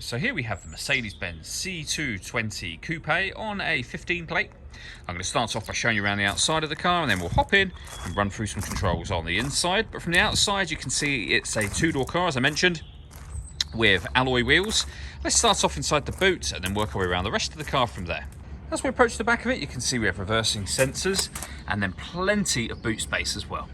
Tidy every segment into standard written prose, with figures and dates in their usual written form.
So here we have the Mercedes-Benz C220 Coupe on a 15 plate. I'm going to start off by showing you around the outside of the car, and then we'll hop in and run through some controls on the inside. But from the outside you can see it's a two-door car, as I mentioned, with alloy wheels. Let's start off inside the boot and then work our way around the rest of the car from there. As we approach the back of it, you can see we have reversing sensors and then plenty of boot space as well.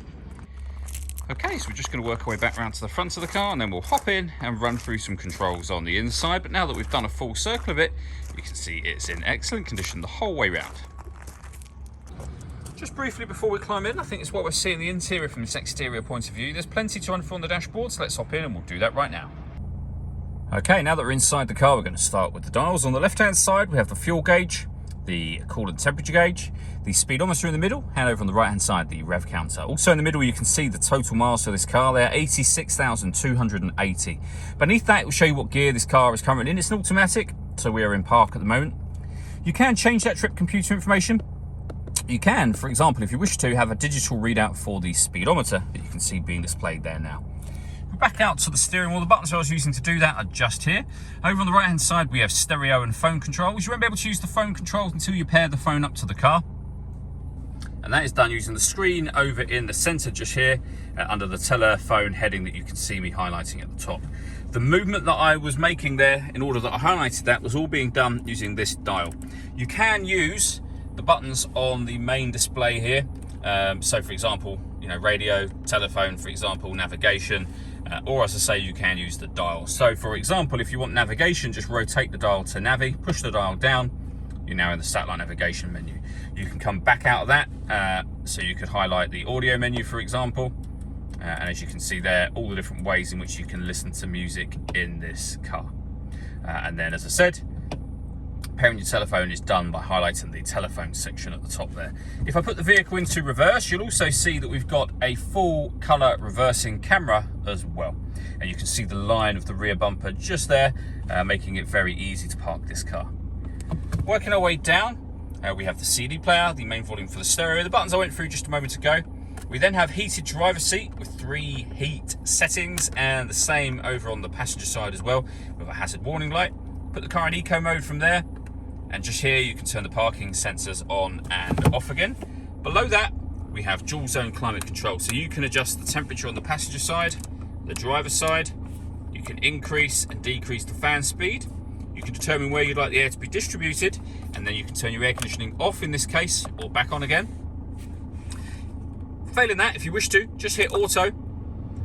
Okay, so we're just going to work our way back around to the front of the car, and then we'll hop in and run through some controls on the inside. But now that we've done a full circle of it, you can see it's in excellent condition the whole way round. Just briefly before we climb in, I think it's what we're seeing the interior from this exterior point of view. There's plenty to run through on the dashboard, so let's hop in and we'll do that right now. Okay, now that we're inside the car, we're going to start with the dials. On the left-hand side, we have the fuel gauge, the coolant temperature gauge, the speedometer in the middle, and over on the right-hand side, the rev counter. Also in the middle, you can see the total miles for this car there, 86,280. Beneath that, it will show you what gear this car is currently in. It's an automatic, so we are in park at the moment. You can change that trip computer information. You can, for example, if you wish to, have a digital readout for the speedometer that you can see being displayed there now. Back out to the steering wheel. The buttons I was using to do that are just here. Over on the right hand side we have stereo and phone controls. You won't be able to use the phone controls until you pair the phone up to the car, and that is done using the screen over in the center just here under the telephone heading that you can see me highlighting at the top. The movement that I was making there in order that I highlighted that was all being done using this dial. You can use the buttons on the main display here, so for example, you know, radio, telephone, for example, navigation, or as I say, you can use the dial. So for example, if you want navigation, just rotate the dial to navi, push the dial down, you're now in the satellite navigation menu. You can come back out of that, so you could highlight the audio menu, for example, and as you can see there, all the different ways in which you can listen to music in this car. And then, as I said, pairing your telephone is done by highlighting the telephone section at the top there. If I put the vehicle into reverse, you'll also see that we've got a full colour reversing camera as well. And you can see the line of the rear bumper just there, making it very easy to park this car. Working our way down, we have the CD player, the main volume for the stereo, the buttons I went through just a moment ago. We then have heated driver's seat with 3 heat settings, and the same over on the passenger side as well, with a hazard warning light. Put the car in eco mode from there. And just here you can turn the parking sensors on and off again. Below that we have dual zone climate control, so you can adjust the temperature on the passenger side, the driver's side. You can increase and decrease the fan speed. You can determine where you'd like the air to be distributed, and then you can turn your air conditioning off in this case, or back on again. Failing that, if you wish to, just hit auto.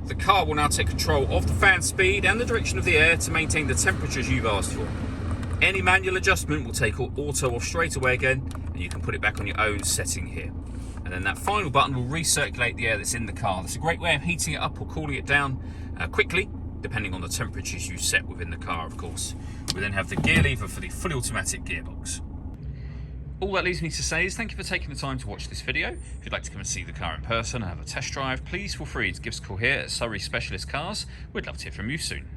The car will now take control of the fan speed and the direction of the air to maintain the temperatures you've asked for. Any manual adjustment will take auto off straight away again, and you can put it back on your own setting here. And then that final button will recirculate the air that's in the car. That's a great way of heating it up or cooling it down quickly, depending on the temperatures you set within the car, of course. We then have the gear lever for the fully automatic gearbox. All that leaves me to say is thank you for taking the time to watch this video. If you'd like to come and see the car in person and have a test drive, please feel free to give us a call here at Surrey Specialist Cars. We'd love to hear from you soon.